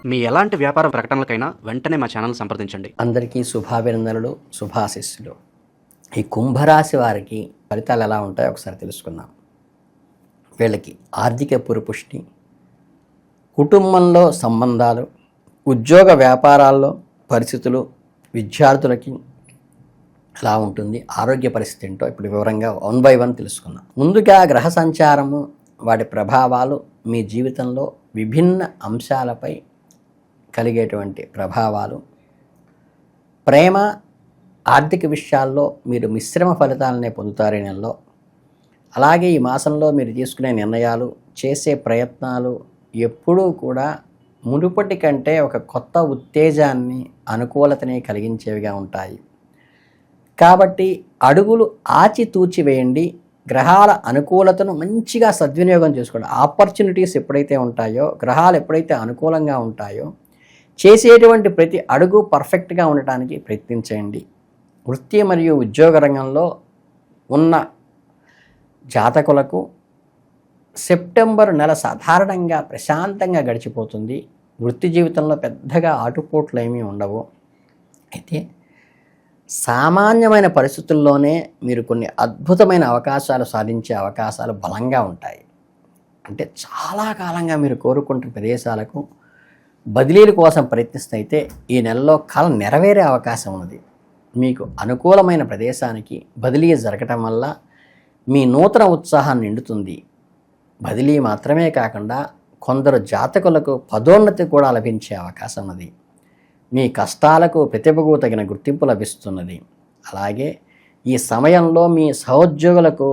మీ ఎలాంటి వ్యాపార ప్రకటనలకైనా వెంటనే మా ఛానల్ సంప్రదించండి. అందరికీ శుభాభినందనలు, శుభాశిస్సులు. ఈ కుంభరాశి వారికి ఫలితాలు ఎలా ఉంటాయో ఒకసారి తెలుసుకుందాం. వీళ్ళకి ఆర్థిక పురుపుష్టి, కుటుంబంలో సంబంధాలు, ఉద్యోగ వ్యాపారాల్లో పరిస్థితులు, విద్యార్థులకి ఎలా ఉంటుంది, ఆరోగ్య పరిస్థితి ఏంటో ఇప్పుడు వివరంగా 1 by 1 తెలుసుకుందాం. ముందుగా గ్రహ సంచారము, వాటి ప్రభావాలు మీ జీవితంలో విభిన్న అంశాలపై కలిగేటువంటి ప్రభావాలు, ప్రేమ, ఆర్థిక విషయాల్లో మీరు మిశ్రమ ఫలితాలనే పొందుతారు ఈ నెలలో. అలాగే ఈ మాసంలో మీరు తీసుకునే నిర్ణయాలు, చేసే ప్రయత్నాలు ఎప్పుడూ కూడా మునుపటి కంటే ఒక కొత్త ఉత్తేజాన్ని, అనుకూలతని కలిగించేవిగా ఉంటాయి. కాబట్టి అడుగులు ఆచితూచి వేయండి. గ్రహాల అనుకూలతను మంచిగా సద్వినియోగం చేసుకోండి. ఆపర్చునిటీస్ ఎప్పుడైతే ఉంటాయో, గ్రహాలు ఎప్పుడైతే అనుకూలంగా ఉంటాయో, చేసేటువంటి ప్రతి అడుగు పర్ఫెక్ట్గా ఉండటానికి ప్రయత్నించండి. వృత్తి మరియు ఉద్యోగ రంగంలో ఉన్న జాతకులకు సెప్టెంబర్ నెల సాధారణంగా ప్రశాంతంగా గడిచిపోతుంది. వృత్తి జీవితంలో పెద్దగా ఆటుపోట్లు ఏమీ ఉండవు. అయితే సామాన్యమైన పరిస్థితుల్లోనే మీరు కొన్ని అద్భుతమైన అవకాశాలు సాధించే అవకాశాలు బలంగా ఉంటాయి. అంటే చాలా కాలంగా మీరు కోరుకుంటున్న ప్రదేశాలకు బదిలీల కోసం ప్రయత్నిస్తే ఈ నెలలో కల నెరవేరే అవకాశం ఉన్నది. మీకు అనుకూలమైన ప్రదేశానికి బదిలీ జరగటం వల్ల మీ నూతన ఉత్సాహం నిండుతుంది. బదిలీ మాత్రమే కాకుండా కొందరు జాతకులకు పదోన్నతి కూడా లభించే అవకాశం ఉన్నది. మీ కష్టాలకు, ప్రతిభకు తగిన గుర్తింపు లభిస్తున్నది. అలాగే ఈ సమయంలో మీ సహోద్యోగులకు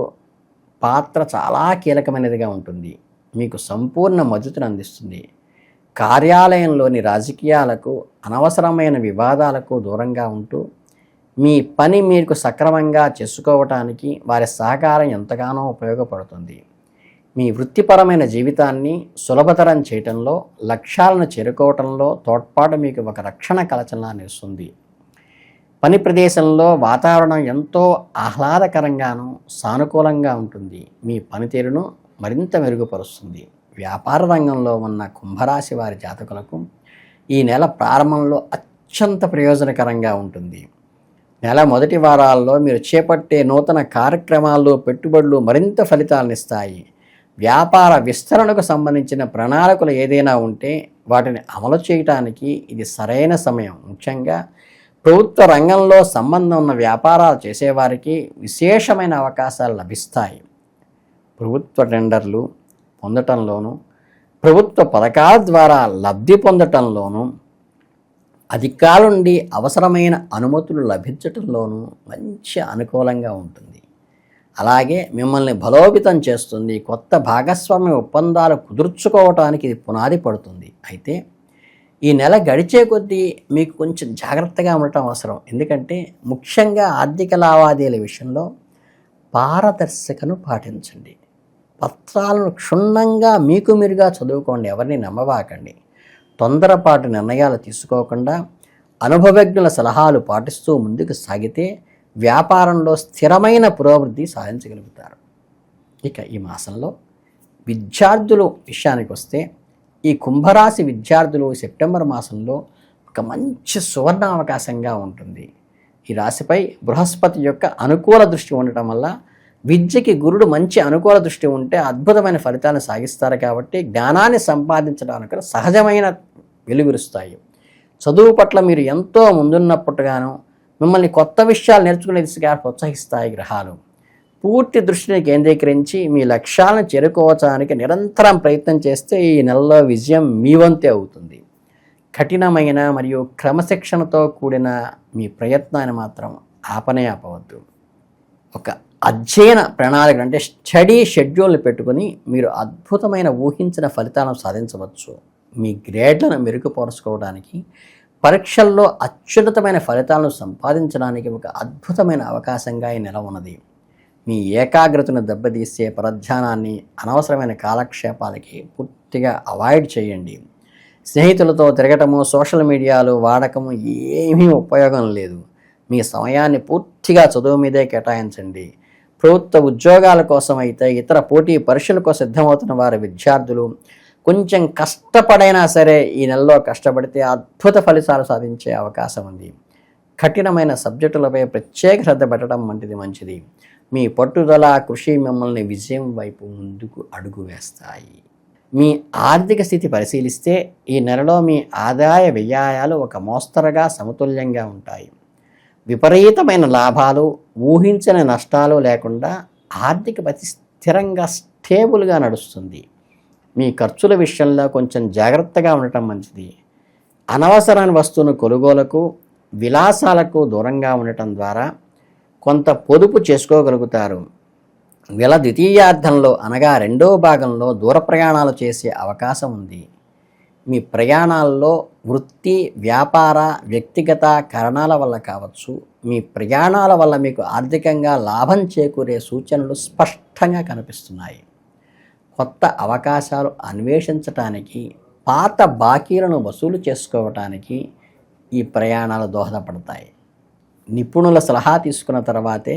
పాత్ర చాలా కీలకమైనదిగా ఉంటుంది. మీకు సంపూర్ణ మద్దతును అందిస్తుంది. కార్యాలయంలోని రాజకీయాలకు, అనవసరమైన వివాదాలకు దూరంగా ఉంటూ మీ పని మీకు సక్రమంగా చేసుకోవటానికి వారి సహకారం ఎంతగానో ఉపయోగపడుతుంది. మీ వృత్తిపరమైన జీవితాన్ని సులభతరం చేయటంలో, లక్ష్యాలను చేరుకోవటంలో తోడ్పాటు మీకు ఒక రక్షణ కవచంలా నిలుస్తుంది. పని ప్రదేశంలో వాతావరణం ఎంతో ఆహ్లాదకరంగాను, సానుకూలంగా ఉంటుంది. మీ పనితీరును మరింత మెరుగుపరుస్తుంది. వ్యాపార రంగంలో ఉన్న కుంభరాశి వారి జాతకులకు ఈ నెల ప్రారంభంలో అత్యంత ప్రయోజనకరంగా ఉంటుంది. నెల మొదటి వారాల్లో మీరు చేపట్టే నూతన కార్యక్రమాలు, పెట్టుబడులు మరింత ఫలితాలను ఇస్తాయి. వ్యాపార విస్తరణకు సంబంధించిన ప్రణాళికలు ఏదైనా ఉంటే వాటిని అమలు చేయడానికి ఇది సరైన సమయం. ముఖ్యంగా ప్రభుత్వ రంగంలో సంబంధం ఉన్న వ్యాపారాలు చేసేవారికి విశేషమైన అవకాశాలు లభిస్తాయి. ప్రభుత్వ టెండర్లు పొందటంలోనూ, ప్రభుత్వ పథకాల ద్వారా లబ్ధి పొందటంలోనూ, అధికారుల నుండి అవసరమైన అనుమతులు లభించటంలోనూ మంచి అనుకూలంగా ఉంటుంది. అలాగే మిమ్మల్ని బలోపేతం చేస్తుంది. కొత్త భాగస్వామ్య ఒప్పందాలు కుదుర్చుకోవటానికి ఇది పునాది పడుతుంది. అయితే ఈ నెల గడిచే కొద్దీ మీకు కొంచెం జాగ్రత్తగా ఉండటం అవసరం. ఎందుకంటే ముఖ్యంగా ఆర్థిక లావాదేవీల విషయంలో పారదర్శకను పాటించండి. పత్రాలను క్షుణ్ణంగా మీకు మీరుగా చదువుకోండి. ఎవరిని నమ్మవాకండి. తొందరపాటు నిర్ణయాలు తీసుకోకుండా అనుభవజ్ఞుల సలహాలు పాటిస్తూ ముందుకు సాగితే వ్యాపారంలో స్థిరమైన పురోభివృద్ధి సాధించగలుగుతారు. ఇక ఈ మాసంలో విద్యార్థుల విషయానికి వస్తే, ఈ కుంభరాశి విద్యార్థులు సెప్టెంబర్ మాసంలో ఒక మంచి సువర్ణ అవకాశంగా ఉంటుంది. ఈ రాశిపై బృహస్పతి యొక్క అనుకూల దృష్టి ఉండటం వల్ల విద్యకి గురుడు మంచి అనుకూల దృష్టి ఉంటే అద్భుతమైన ఫలితాలను సాగిస్తారు. కాబట్టి జ్ఞానాన్ని సంపాదించడానికి సహజమైన వెలుగురుస్తాయి. చదువు పట్ల మీరు ఎంతో ముందున్నప్పుడుగాను మిమ్మల్ని కొత్త విషయాలు నేర్చుకునే దిశగా ప్రోత్సహిస్తాయి గ్రహాలు. పూర్తి దృష్టిని కేంద్రీకరించి మీ లక్ష్యాలను చేరుకోవడానికి నిరంతరం ప్రయత్నం చేస్తే ఈ నెలలో విజయం మీ వంతే అవుతుంది. కఠినమైన మరియు క్రమశిక్షణతో కూడిన మీ ప్రయత్నాన్ని మాత్రం ఆపనే ఆపవద్దు. ఒక అధ్యయన ప్రణాళిక అంటే స్టడీ షెడ్యూల్ని పెట్టుకొని మీరు అద్భుతమైన ఊహించిన ఫలితాలను సాధించవచ్చు. మీ గ్రేడ్లను మెరుగుపరుచుకోవడానికి, పరీక్షల్లో అత్యున్నతమైన ఫలితాలను సంపాదించడానికి ఒక అద్భుతమైన అవకాశంగా ఈ నెల ఉన్నది. మీ ఏకాగ్రతను దెబ్బతీసే పరధ్యానాన్ని, అనవసరమైన కాలక్షేపాలకి పూర్తిగా అవాయిడ్ చేయండి. స్నేహితులతో తిరగటము, సోషల్ మీడియాలు వాడకము ఏమీ ఉపయోగం లేదు. మీ సమయాన్ని పూర్తిగా చదువు మీదే కేటాయించండి. ప్రభుత్వ ఉద్యోగాల కోసం అయితే, ఇతర పోటీ పరీక్షలకు సిద్ధమవుతున్న వారి విద్యార్థులు కొంచెం కష్టపడైనా సరే ఈ నెలలో కష్టపడితే అద్భుత ఫలితాలు సాధించే అవకాశం ఉంది. కఠినమైన సబ్జెక్టులపై ప్రత్యేక శ్రద్ధ పెట్టడం వంటిది మంచిది. మీ పట్టుదల కృషి మిమ్మల్ని విజయం వైపు ముందుకు అడుగు వేస్తాయి. మీ ఆర్థిక స్థితి పరిశీలిస్తే ఈ నెలలో మీ ఆదాయ వ్యయాలు ఒక మోస్తరుగా సమతుల్యంగా ఉంటాయి. విపరీతమైన లాభాలు, ఊహించని నష్టాలు లేకుండా ఆర్థిక పరిస్థితి స్థిరంగా స్టేబుల్గా నడుస్తుంది. మీ ఖర్చుల విషయంలో కొంచెం జాగ్రత్తగా ఉండటం మంచిది. అనవసరమైన వస్తువుల కొనుగోలుకు, విలాసాలకు దూరంగా ఉండటం ద్వారా కొంత పొదుపు చేసుకోగలుగుతారు. నెల ద్వితీయార్థంలో అనగా రెండో భాగంలో దూర ప్రయాణాలు చేసే అవకాశం ఉంది. మీ ప్రయాణాల్లో వృత్తి, వ్యాపార, వ్యక్తిగత కారణాల వల్ల కావచ్చు, మీ ప్రయాణాల వల్ల మీకు ఆర్థికంగా లాభం చేకూరే సూచనలు స్పష్టంగా కనిపిస్తున్నాయి. కొత్త అవకాశాలు అన్వేషించటానికి, పాత బాకీలను వసూలు చేసుకోవటానికి ఈ ప్రయాణాలు దోహదపడతాయి. నిపుణుల సలహా తీసుకున్న తర్వాతే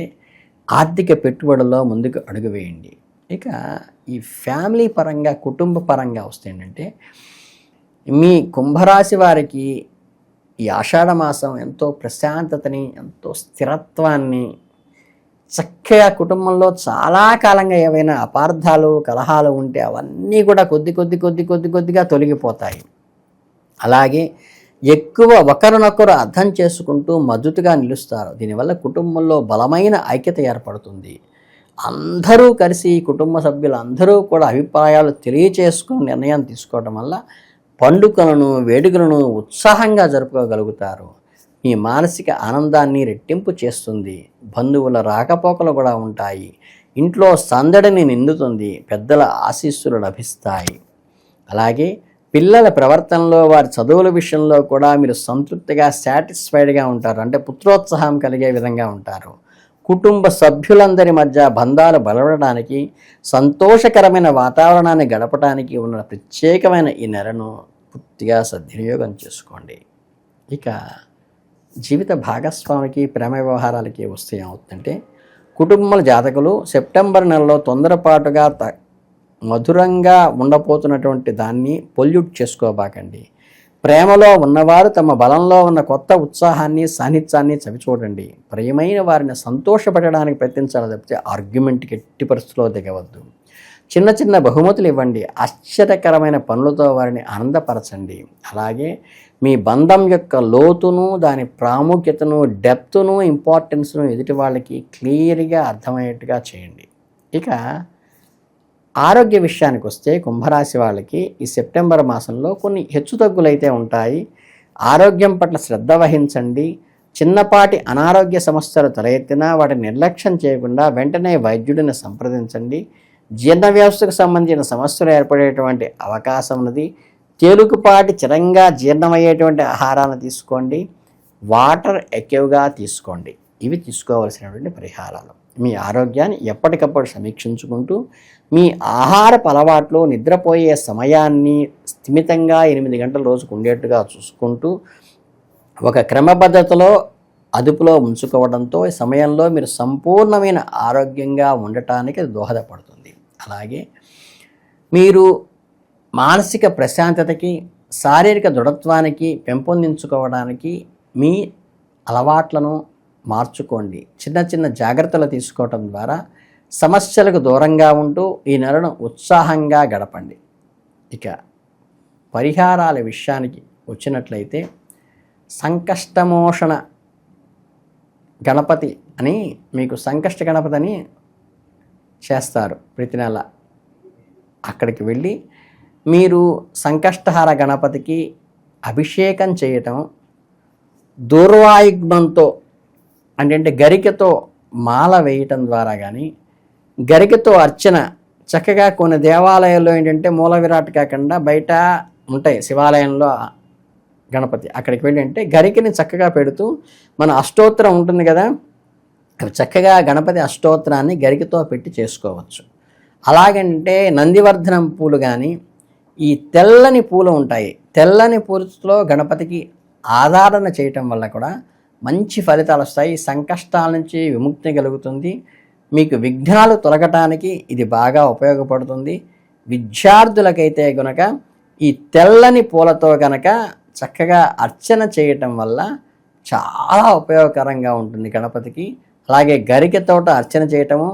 ఆర్థిక పెట్టుబడుల్లో ముందుకు అడుగు వేయండి. ఇక ఈ ఫ్యామిలీ పరంగా, కుటుంబ పరంగా వస్తే ఏంటంటే, మీ కుంభరాశి వారికి ఈ ఆషాఢ మాసం ఎంతో ప్రశాంతతని, ఎంతో స్థిరత్వాన్ని, చక్కగా కుటుంబంలో చాలా కాలంగా ఏవైనా అపార్థాలు, కలహాలు ఉంటే అవన్నీ కూడా కొద్దిగా తొలగిపోతాయి. అలాగే ఎక్కువ ఒకరినొకరు అర్థం చేసుకుంటూ మద్దతుగా నిలుస్తారు. దీనివల్ల కుటుంబంలో బలమైన ఐక్యత ఏర్పడుతుంది. అందరూ కలిసి, కుటుంబ సభ్యులు అందరూ కూడా అభిప్రాయాలు తెలియచేసుకుని నిర్ణయం తీసుకోవడం వల్ల పండుగలను, వేడుకలను ఉత్సాహంగా జరుపుకోగలుగుతారు. మీ మానసిక ఆనందాన్ని రెట్టింపు చేస్తుంది. బంధువుల రాకపోకలు కూడా ఉంటాయి. ఇంట్లో సందడిని నిండుతుంది. పెద్దల ఆశీస్సులు లభిస్తాయి. అలాగే పిల్లల ప్రవర్తనలో, వారి చదువుల విషయంలో కూడా మీరు సంతృప్తిగా, సాటిస్ఫైడ్గా ఉంటారు. అంటే పుత్రోత్సాహం కలిగే విధంగా ఉంటారు. కుటుంబ సభ్యులందరి మధ్య బంధాలు బలపడడానికి, సంతోషకరమైన వాతావరణాన్ని గడపడానికి ఉన్న ప్రత్యేకమైన ఈ నెలను పూర్తిగా సద్వినియోగం చేసుకోండి. ఇక జీవిత భాగస్వామికి, ప్రేమ వ్యవహారాలకి వస్తే ఏమవుతుందంటే, కుటుంబాల జాతకులు సెప్టెంబర్ నెలలో తొందరపాటుగా మధురంగా ఉండబోతున్నటువంటి దాన్ని పొల్యూట్ చేసుకోబాకండి. ప్రేమలో ఉన్నవారు తమ బలంలో ఉన్న కొత్త ఉత్సాహాన్ని, సాన్నిధ్యాన్ని చవిచూడండి. ప్రియమైన వారిని సంతోషపెట్టడానికి ప్రయత్నించాలి తప్పితే ఆర్గ్యుమెంట్కి ఎట్టి పరిస్థితుల్లో దిగవద్దు. చిన్న చిన్న బహుమతులు ఇవ్వండి. ఆశ్చర్యకరమైన పనులతో వారిని ఆనందపరచండి. అలాగే మీ బంధం యొక్క లోతును, దాని ప్రాముఖ్యతను, డెప్త్ను, ఇంపార్టెన్స్ను ఎదుటి వాళ్ళకి క్లియర్గా అర్థమయ్యేట్టుగా చేయండి. ఇక ఆరోగ్య విషయానికి వస్తే కుంభరాశి వాళ్ళకి ఈ సెప్టెంబర్ మాసంలో కొన్ని హెచ్చుతగ్గులైతే ఉంటాయి. ఆరోగ్యం పట్ల శ్రద్ధ వహించండి. చిన్నపాటి అనారోగ్య సమస్యలు తలెత్తినా వాటిని నిర్లక్ష్యం చేయకుండా వెంటనే వైద్యుడిని సంప్రదించండి. జీర్ణ వ్యవస్థకు సంబంధించిన సమస్యలు ఏర్పడేటువంటి అవకాశం ఉన్నది. తేలికపాటి చిరంగా జీర్ణమయ్యేటువంటి ఆహారాన్ని తీసుకోండి. వాటర్ ఎక్కువగా తీసుకోండి. ఇవి తీసుకోవాల్సినటువంటి పరిహారాలు. మీ ఆరోగ్యాన్ని ఎప్పటికప్పుడు సమీక్షించుకుంటూ, మీ ఆహారపు అలవాట్లు, నిద్రపోయే సమయాన్ని స్థిమితంగా 8 గంటల రోజుకు ఉండేట్టుగా చూసుకుంటూ ఒక క్రమపద్ధతిలో అదుపులో ఉంచుకోవడంతో ఈ సమయంలో మీరు సంపూర్ణమైన ఆరోగ్యంగా ఉండటానికి అది దోహదపడుతుంది. అలాగే మీరు మానసిక ప్రశాంతతకి, శారీరక దృఢత్వానికి పెంపొందించుకోవడానికి మీ అలవాట్లను మార్చుకోండి. చిన్న చిన్న జాగ్రత్తలు తీసుకోవటం ద్వారా సమస్యలకు దూరంగా ఉంటూ ఈ నెలను ఉత్సాహంగా గడపండి. ఇక పరిహారాల విషయానికి వచ్చినట్లయితే, సంకష్టమోషణ గణపతి అని మీకు సంకష్ట గణపతి అని చేస్తారు ప్రతి నెల. అక్కడికి వెళ్ళి మీరు సంకష్టహార గణపతికి అభిషేకం చేయటం, దూర్వాయుగ్మంతో అంటే గరికతో మాల వేయటం ద్వారా కానీ, గరికతో అర్చన చక్కగా కొన్ని దేవాలయాల్లో ఏంటంటే మూల విరాట్ కాకుండా బయట ఉంటాయి శివాలయంలో గణపతి, అక్కడికి వెళ్ళి అంటే గరికని చక్కగా పెడుతూ మన అష్టోత్తరం ఉంటుంది కదా, అవి చక్కగా గణపతి అష్టోత్తరాన్ని గరికతో పెట్టి చేసుకోవచ్చు. అలాగంటే నందివర్ధనం పూలు కానీ, ఈ తెల్లని పూలు ఉంటాయి, తెల్లని పూలతో గణపతికి ఆరాధన చేయటం వల్ల కూడా మంచి ఫలితాలు వస్తాయి. సంకష్టాల నుంచి విముక్తి కలుగుతుంది. మీకు విఘ్నాలు తొలగటానికి ఇది బాగా ఉపయోగపడుతుంది. విద్యార్థులకైతే గనక ఈ తెల్లని పూలతో గనక చక్కగా అర్చన చేయటం వల్ల చాలా ఉపయోగకరంగా ఉంటుంది గణపతికి. అలాగే గరికెతోట అర్చన చేయటము,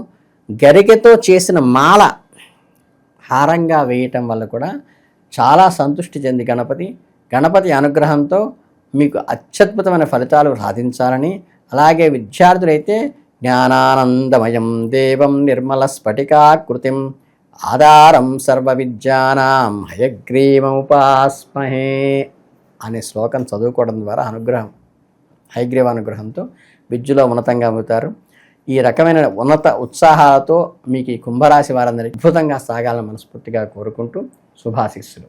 గరికెతో చేసిన మాల హారంగా వేయటం వల్ల కూడా చాలా సంతృష్టి చెంది గణపతి అనుగ్రహంతో మీకు అత్యద్భుతమైన ఫలితాలు సాధించాలని, అలాగే విద్యార్థులైతే జ్ఞానానందమయం దేవం నిర్మల స్ఫటికాకృతిం ఆధారం సర్వ విద్యానాం హయగ్రీవముపాస్మహే అనే శ్లోకం చదువుకోవడం ద్వారా హయగ్రీవ అనుగ్రహంతో విద్యలో ఉన్నతంగా అవుతారు. ఈ రకమైన ఉన్నత ఉత్సాహాలతో మీకు ఈ కుంభరాశి వారందరికీ అద్భుతంగా సాగాలని మనస్ఫూర్తిగా కోరుకుంటూ శుభాశీస్సులు.